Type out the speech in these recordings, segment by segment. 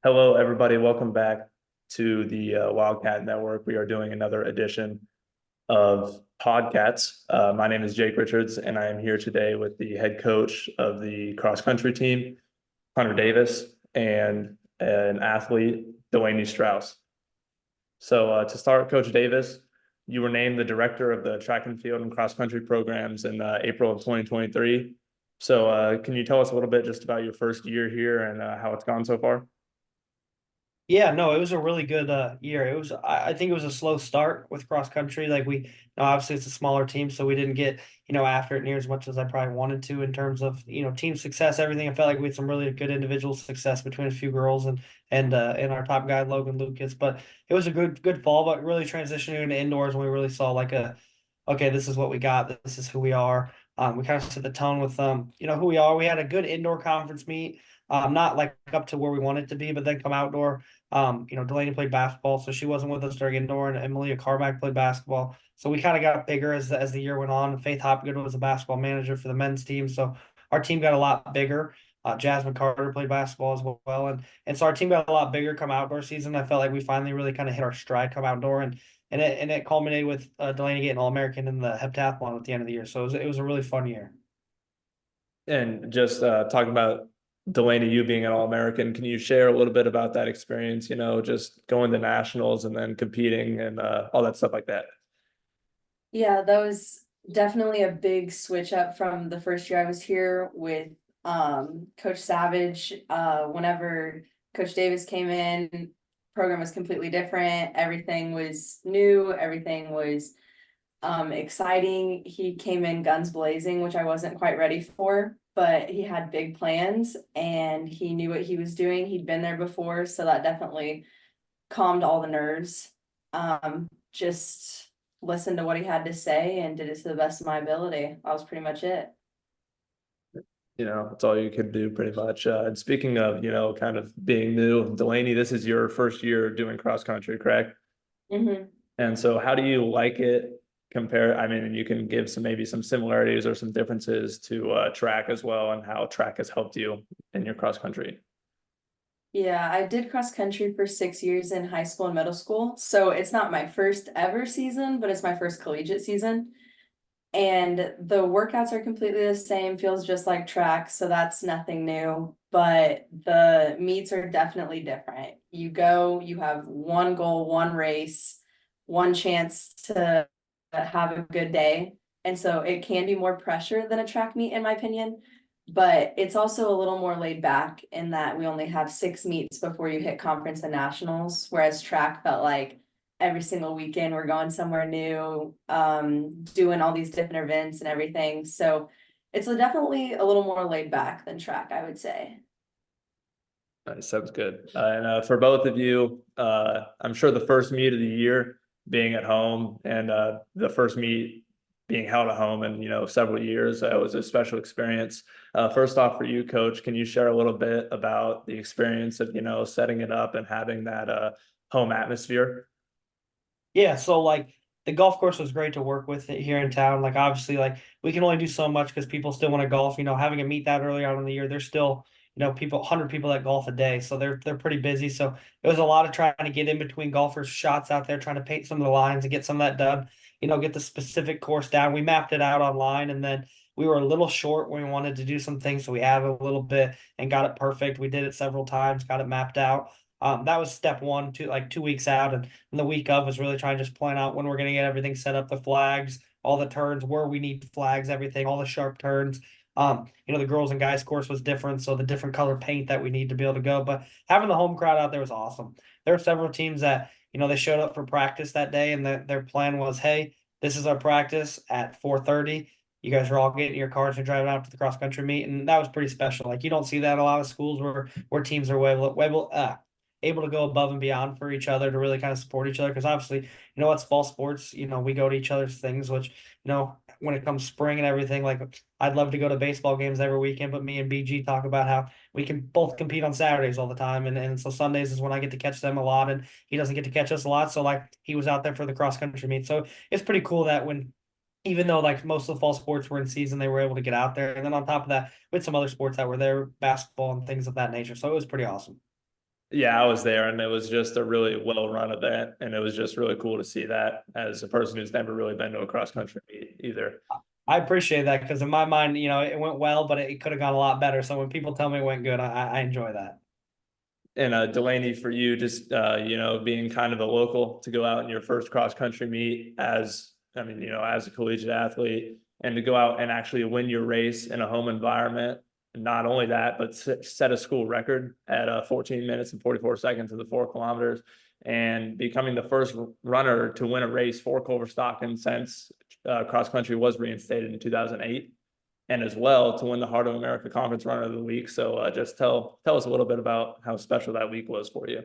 Hello, everybody. Welcome back to the Wildcat Network. We are doing another edition of PodCats. My name is Jake Richards, and I am here today with the head coach of the cross country team, Hunter Davis, and an athlete, Delaney Straus. To start, Coach Davis, you were named the director of the track and field and cross country programs in April of 2023. Can you tell us a little bit just about your first year here and how it's gone so far? Yeah, no, it was a really good year. I think it was a slow start with cross country. Like obviously it's a smaller team, so we didn't get, after it near as much as I probably wanted to in terms of, team success, everything. I felt like we had some really good individual success between a few girls and our top guy, Logan Lucas. But it was a good fall, but really transitioning into indoors when we really saw okay, this is what we got, this is who we are. We kind of set the tone with who we are. We had a good indoor conference meet. Not like up to where we wanted to be, but then come outdoor. Delaney played basketball, so she wasn't with us during indoor, and Emilia Carmack played basketball. So we kind of got bigger as the year went on. Faith Hopgood was a basketball manager for the men's team, so our team got a lot bigger. Jasmine Carter played basketball as well, and so our team got a lot bigger come outdoor season. I felt like we finally really kind of hit our stride come outdoor, and it culminated with Delaney getting All-American in the heptathlon at the end of the year. So it was a really fun year. And just talking about Delaney, you being an All-American, can you share a little bit about that experience, just going to nationals and then competing and all that stuff like that? Yeah, that was definitely a big switch up from the first year I was here with Coach Savage. Whenever Coach Davis came in, program was completely different. Everything was new, everything was exciting. He came in guns blazing, which I wasn't quite ready for, but he had big plans and he knew what he was doing. He'd been there before, so that definitely calmed all the nerves. Just listened to what he had to say and did it to the best of my ability. That was pretty much it. That's all you could do pretty much. And speaking of, kind of being new, Delaney, this is your first year doing cross country, correct? Mm-hmm. And so how do you like it compare? I mean, you can give maybe some similarities or some differences to track as well and how track has helped you in your cross country. Yeah, I did cross country for 6 years in high school and middle school. So it's not my first ever season, but it's my first collegiate season. And the workouts are completely the same, feels just like track, so that's nothing new. But the meets are definitely different. You go, you have one goal, one race, one chance to have a good day. And so it can be more pressure than a track meet, in my opinion. But it's also a little more laid back in that we only have 6 meets before you hit conference and nationals, whereas track felt like every single weekend we're going somewhere new, doing all these different events and everything. So it's definitely a little more laid back than track, I would say. Nice, sounds good. And for both of you, I'm sure the first meet of the year being at home and the first meet being held at home in several years was a special experience. First off, for you, Coach, can you share a little bit about the experience of setting it up and having that home atmosphere? Yeah, so like the golf course was great to work with here in town. Like obviously, like we can only do so much because people still want to golf. Having a meet that early on in the year, there's still people 100 people that golf a day, so they're pretty busy. So it was a lot of trying to get in between golfers' shots out there, trying to paint some of the lines and get some of that done. Get the specific course down. We mapped it out online, and then we were a little short when we wanted to do some things, so we added a little bit and got it perfect. We did it several times, got it mapped out. That was step one, like 2 weeks out, and the week of was really trying to just plan out when we're going to get everything set up, the flags, all the turns, where we need flags, everything, all the sharp turns. The girls and guys course was different, so the different color paint that we need to be able to go. But having the home crowd out there was awesome. There were several teams that, they showed up for practice that day, and their plan was, hey, this is our practice at 4:30. You guys are all getting your cars and driving out to the cross country meet, and that was pretty special. Like you don't see that in a lot of schools where teams are able to go above and beyond for each other to really kind of support each other. Because obviously, it's fall sports. We go to each other's things, which, when it comes spring and everything, like I'd love to go to baseball games every weekend, but me and BG talk about how we can both compete on Saturdays all the time. And so Sundays is when I get to catch them a lot, and he doesn't get to catch us a lot. So like he was out there for the cross country meet. So it's pretty cool that even though like most of the fall sports were in season, they were able to get out there. And then on top of that, with some other sports that were there, basketball and things of that nature. So it was pretty awesome. Yeah, I was there, and it was just a really well-run event, and it was just really cool to see that as a person who's never really been to a cross-country meet either. I appreciate that because in my mind, it went well, but it could have gone a lot better. So when people tell me it went good, I enjoy that. And Delaney, for you, just being kind of a local to go out in your first cross-country meet as, I mean, as a collegiate athlete, and to go out and actually win your race in a home environment. Not only that, but set a school record at 14 minutes and 44 seconds in the 4 kilometers, and becoming the first runner to win a race for Culver-Stockton since cross country was reinstated in 2008, and as well to win the Heart of America Conference Runner of the Week. So just tell us a little bit about how special that week was for you.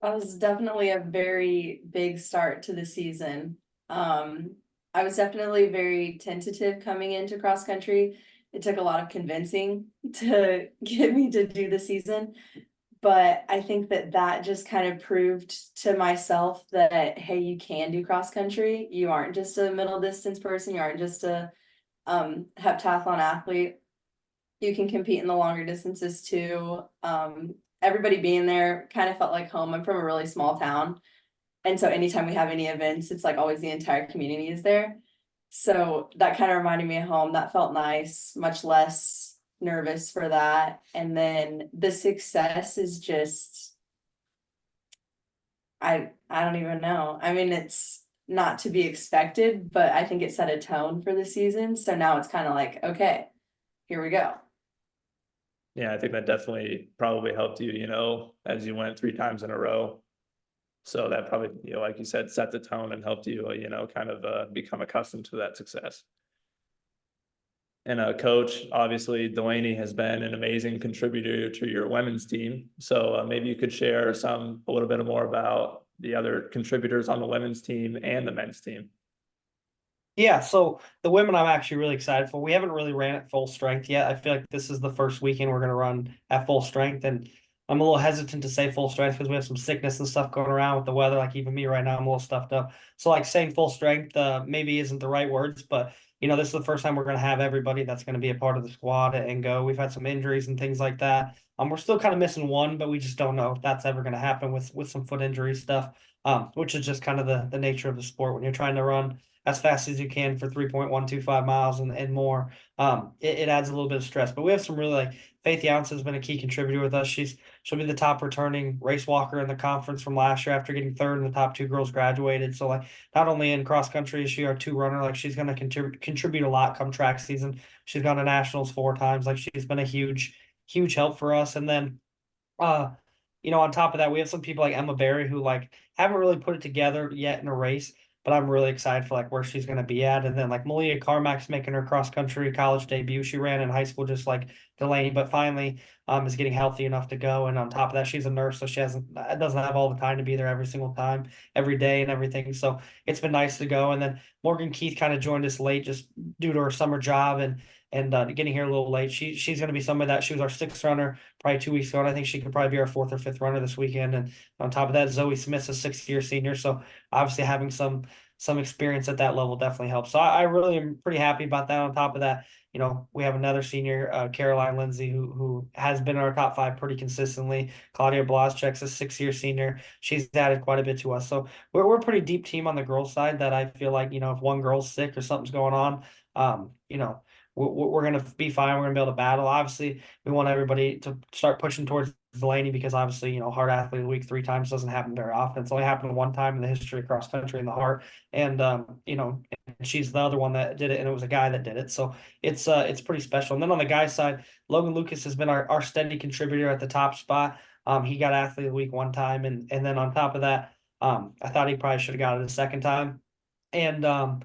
That was definitely a very big start to the season. I was definitely very tentative coming into cross country. It took a lot of convincing to get me to do the season, but I think that just kind of proved to myself that, hey, you can do cross country. You aren't just a middle distance person. You aren't just a heptathlon athlete. You can compete in the longer distances too. Everybody being there kind of felt like home. I'm from a really small town, and so anytime we have any events, it's like always the entire community is there. So that kind of reminded me of home. That felt nice, much less nervous for that. And then the success is just, I don't even know. I mean, it's not to be expected, but I think it set a tone for the season. So now it's kind of like, okay, here we go. Yeah, I think that definitely probably helped you, as you went 3 times in a row. So that probably, like you said, set the tone and helped you, kind of become accustomed to that success. And coach, obviously, Delaney has been an amazing contributor to your women's team. So maybe you could share a little bit more about the other contributors on the women's team and the men's team. Yeah, so the women I'm actually really excited for. We haven't really ran at full strength yet. I feel like this is the first weekend we're going to run at full strength, and I'm a little hesitant to say full strength because we have some sickness and stuff going around with the weather. Like even me right now, I'm a little stuffed up. So like saying full strength maybe isn't the right words, but this is the first time we're going to have everybody that's going to be a part of the squad and go. We've had some injuries and things like that. We're still kind of missing one, but we just don't know if that's ever going to happen with some foot injury stuff. Which is just kind of the nature of the sport when you're trying to run as fast as you can for 3.125 miles and more. It adds a little bit of stress, but we have some really like Faith Younce has been a key contributor with us. She'll be the top returning race walker in the conference from last year after getting third, and the top 2 girls graduated. So like not only in cross country is she our 2 runner, like she's going to contribute a lot come track season. She's gone to nationals 4 times. Like she's been a huge help for us. And then uh on top of that, we have some people like Emma Berry who like haven't really put it together yet in a race, but I'm really excited for like where she's going to be at. And then like Malia Carmack's making her cross country college debut. She ran in high school just like Delaney, but finally is getting healthy enough to go. And on top of that, she's a nurse, so she doesn't have all the time to be there every single time, every day and everything. So it's been nice to go. And then Morgan Keith kind of joined us late just due to her summer job and getting here a little late. She's going to be somebody that she was our 6th runner probably 2 weeks ago, and I think she could probably be our 4th or 5th runner this weekend. And on top of that, Zoe Smith's a 6th-year senior, so obviously having some experience at that level definitely helps. So I really am pretty happy about that. On top of that, we have another senior, Caroline Lindsay, who has been in our top 5 pretty consistently. Claudia Blazczyk's a 6th-year senior. She's added quite a bit to us. So we're a pretty deep team on the girls' side that I feel like, if one girl's sick or something's going on, we're going to be fine. We're going to be able to battle. Obviously, we want everybody to start pushing towards Delaney because obviously, Heart Athlete of the Week 3 times doesn't happen very often. It's only happened 1 time in the history of cross country in the Heart. And, she's the other one that did it, and it was a guy that did it. So it's pretty special. And then on the guy side, Logan Lucas has been our steady contributor at the top spot. He got Athlete of the Week 1 time. And then on top of that, I thought he probably should have got it a second time. And,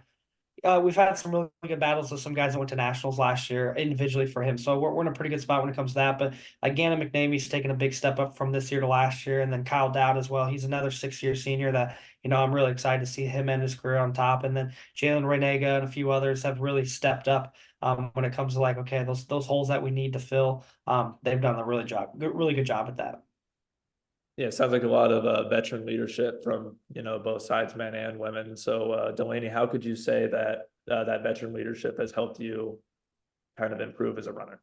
we've had some really good battles with some guys that went to nationals last year individually for him. So we're in a pretty good spot when it comes to that. But Gannon McNamee's taken a big step up from this year to last year. And then Kyle Dowd as well. He's another 6th-year senior that, I'm really excited to see him end his career on top. And then Jalen Renega and a few others have really stepped up when it comes to like, okay, those holes that we need to fill. They've done a really good job at that. Yeah, it sounds like a lot of veteran leadership from, both sides, men and women. So Delaney, how could you say that that veteran leadership has helped you kind of improve as a runner?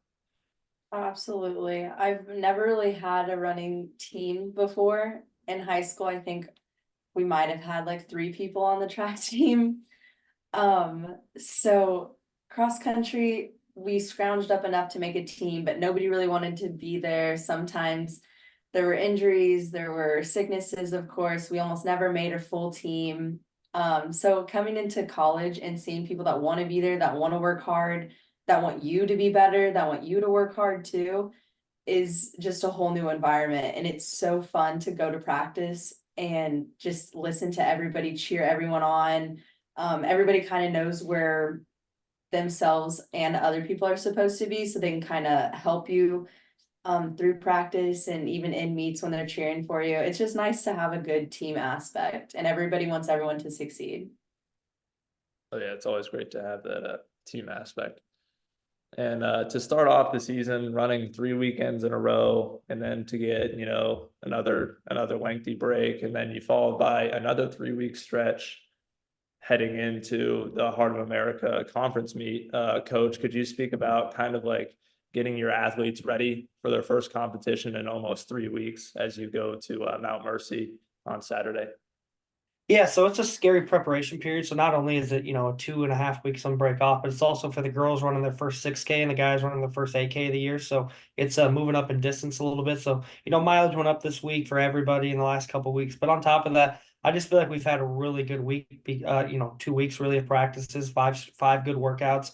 Absolutely. I've never really had a running team before. In high school, I think we might have had like 3 people on the track team. So cross country, we scrounged up enough to make a team, but nobody really wanted to be there. Sometimes there were injuries, there were sicknesses, of course. We almost never made a full team. So coming into college and seeing people that want to be there, that want to work hard, that want you to be better, that want you to work hard too, is just a whole new environment. And it's so fun to go to practice and just listen to everybody, cheer everyone on. Everybody kind of knows where themselves and other people are supposed to be, so they can kind of help you through practice and even in meets when they're cheering for you. It's just nice to have a good team aspect, and everybody wants everyone to succeed. Oh yeah, it's always great to have that team aspect. And to start off the season running 3 weekends in a row, and then to get, another lengthy break, and then you followed by another 3 week stretch heading into the Heart of America conference meet. Coach, could you speak about kind of like getting your athletes ready for their first competition in almost 3 weeks as you go to Mount Mercy on Saturday? Yeah, so it's a scary preparation period. So not only is it, 2.5 weeks on break off, but it's also for the girls running their first 6K and the guys running their first 8K of the year. So it's moving up in distance a little bit. So, mileage went up this week for everybody in the last couple of weeks. But on top of that, I just feel like we've had a really good week, 2 weeks really of practices, five good workouts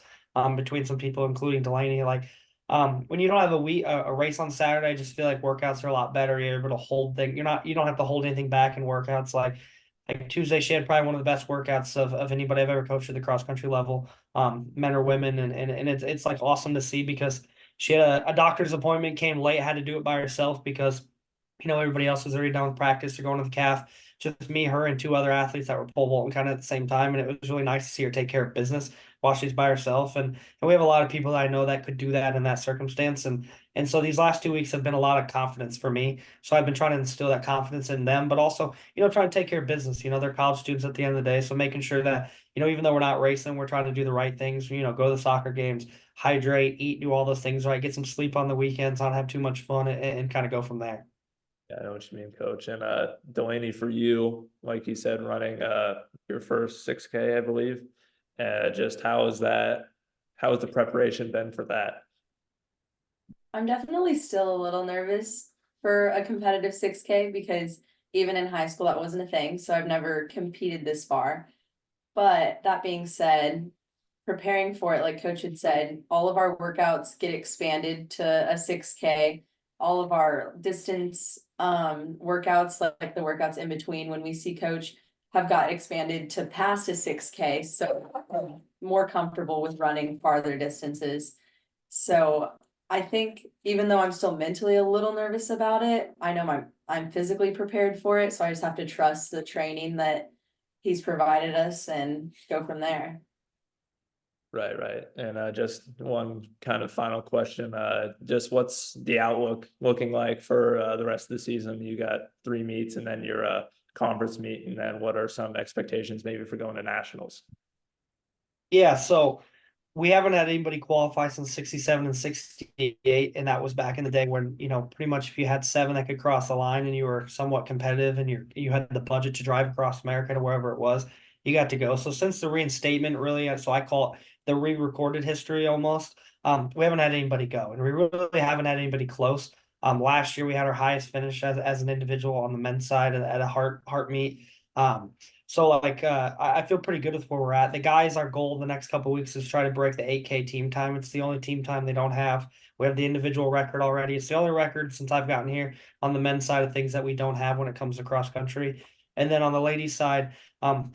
between some people, including Delaney. When you don't have a race on Saturday, I just feel like workouts are a lot better. You're able to hold things. You don't have to hold anything back in workouts. Like Tuesday, she had probably one of the best workouts of anybody I've ever coached at the cross country level, men or women, and it's like awesome to see because she had a doctor's appointment, came late, had to do it by herself because everybody else was already done with practice or going to the calf. Just me, her, and 2 other athletes that were pole vaulting kind of at the same time, and it was really nice to see her take care of business while she's by herself. And we have a lot of people that I know that could do that in that circumstance, and so these last 2 weeks have been a lot of confidence for me. So I've been trying to instill that confidence in them, but also, trying to take care of business. They're college students at the end of the day. So making sure that, even though we're not racing, we're trying to do the right things, go to the soccer games, hydrate, eat, do all those things right, get some sleep on the weekends, not have too much fun, and kind of go from there. Yeah, I know what you mean, coach. And Delaney, for you, like you said, running your first 6K, I believe. Just how is that? How has the preparation been for that? I'm definitely still a little nervous for a competitive 6K because even in high school that wasn't a thing, so I've never competed this far. But that being said, preparing for it, like Coach had said, all of our workouts get expanded to a 6K. All of our distance workouts, like the workouts in between when we see Coach, have got expanded to past a 6K. So I'm more comfortable with running farther distances. So I think even though I'm still mentally a little nervous about it, I know I'm physically prepared for it. So I just have to trust the training that he's provided us and go from there. Right, right. And just one kind of final question. Just what's the outlook looking like for the rest of the season? You got 3 meets and then your conference meet, and then what are some expectations maybe for going to nationals? Yeah, so we haven't had anybody qualify since 67 and 68, and that was back in the day when, pretty much if you had 7 that could cross the line and you were somewhat competitive and you had the budget to drive across America to wherever it was, you got to go. So since the reinstatement, really, so I call it the re-recorded history almost, we haven't had anybody go, and we really haven't had anybody close. Last year we had our highest finish as an individual on the men's side at a heart meet. I feel pretty good with where we're at. The guys, our goal the next couple of weeks is try to break the 8K team time. It's the only team time they don't have. We have the individual record already. It's the only record since I've gotten here on the men's side of things that we don't have when it comes to cross country. And then on the ladies' side,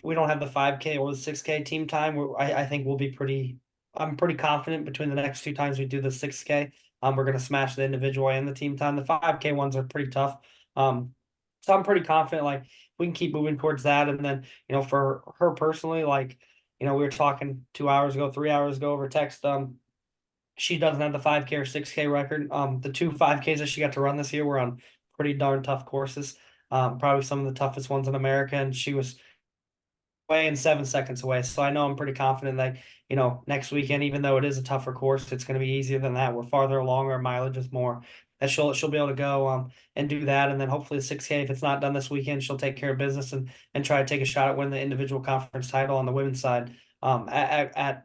we don't have the 5K or the 6K team time. I think we'll be I'm pretty confident between the next 2 times we do the 6K. We're going to smash the individual and the team time. The 5K ones are pretty tough. So I'm pretty confident, like, we can keep moving towards that. And then, for her personally, we were talking 2 hours ago, 3 hours ago over text. She doesn't have the 5K or 6K record. The 2 5Ks that she got to run this year were on pretty darn tough courses. Probably some of the toughest ones in America. And away and 7 seconds away. So I know I'm pretty confident that, next weekend, even though it is a tougher course, it's going to be easier than that. We're farther along, our mileage is more. That she'll be able to go and do that, and then hopefully the 6K, if it's not done this weekend, she'll take care of business and try to take a shot at winning the individual conference title on the women's side at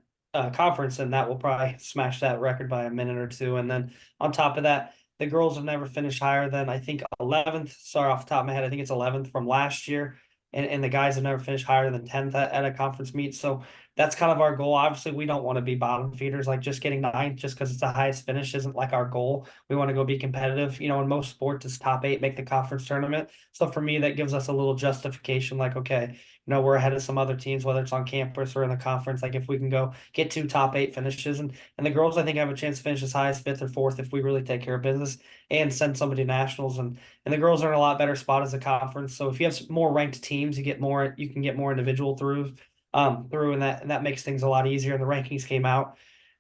conference, and that will probably smash that record by a minute or two. And then on top of that, the girls have never finished higher than, I think, 11th. Sorry, off the top of my head, I think it's 11th from last year. And the guys have never finished higher than 10th at a conference meet. So that's kind of our goal. Obviously, we don't want to be bottom feeders, like just getting ninth just because it's the highest finish isn't like our goal. We want to go be competitive. In most sports, it's top 8 make the conference tournament. So for me, that gives us a little justification, like, okay, we're ahead of some other teams, whether it's on campus or in the conference. Like if we can go get 2 top 8 finishes, and the girls, I think, have a chance to finish as high as 5th or 4th if we really take care of business and send somebody to nationals. And the girls are in a lot better spot as a conference. So if you have more ranked teams, you can get more individual through, and that makes things a lot easier. And the rankings came out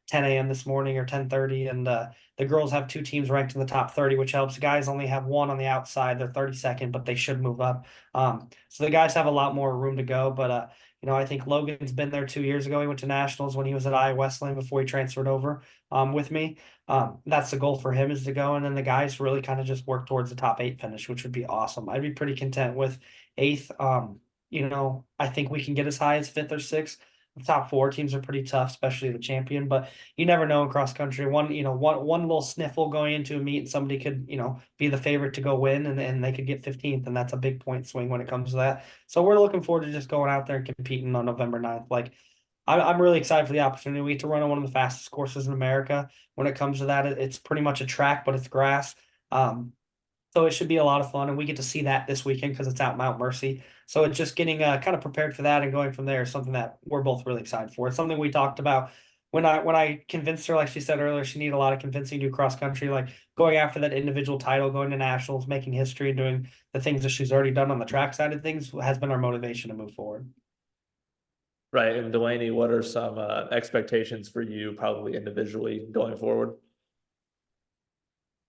10 a.m. this morning or 10:30, and the girls have 2 teams ranked in the top 30, which helps. Guys only have 1 on the outside. They're 32nd, but they should move up. So the guys have a lot more room to go. But I think Logan's been there 2 years ago. He went to nationals when he was at Iowa Wesleyan before he transferred over with me. That's the goal for him, is to go, and then the guys really kind of just work towards the top 8 finish, which would be awesome. I'd be pretty content with 8th. I think we can get as high as 5th or 6th. The top 4 teams are pretty tough, especially the champion, but you never know in cross country. One little sniffle going into a meet, and somebody could, be the favorite to go win, and they could get 15th, and that's a big point swing when it comes to that. So we're looking forward to just going out there and competing on November 9th. Like, I'm really excited for the opportunity. We get to run on one of the fastest courses in America. When it comes to that, it's pretty much a track, but it's grass. So it should be a lot of fun, and we get to see that this weekend because it's out Mount Mercy. So it's just getting kind of prepared for that and going from there is something that we're both really excited for. It's something we talked about when I convinced her, like she said earlier, she needed a lot of convincing to do cross country, like going after that individual title, going to nationals, making history, and doing the things that she's already done on the track side of things has been our motivation to move forward. Right. And Delaney, what are some expectations for you, probably individually, going forward?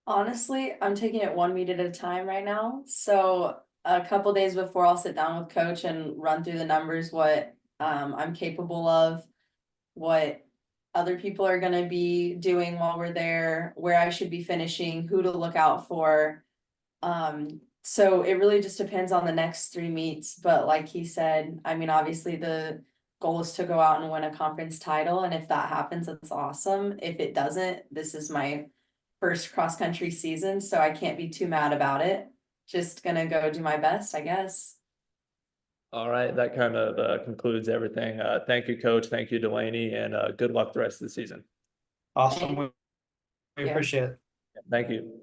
Honestly, I'm taking it 1 meet at a time right now. So a couple days before, I'll sit down with coach and run through the numbers, what I'm capable of, what other people are going to be doing while we're there, where I should be finishing, who to look out for. So it really just depends on the next 3 meets. But like he said, I mean, obviously the goal is to go out and win a conference title. And if that happens, it's awesome. If it doesn't, this is my first cross country season, so I can't be too mad about it. Just gonna go do my best, I guess. All right. That kind of concludes everything. Thank you, Coach. Thank you, Delaney, and good luck the rest of the season. Awesome. Thank We you. appreciate it. Thank you.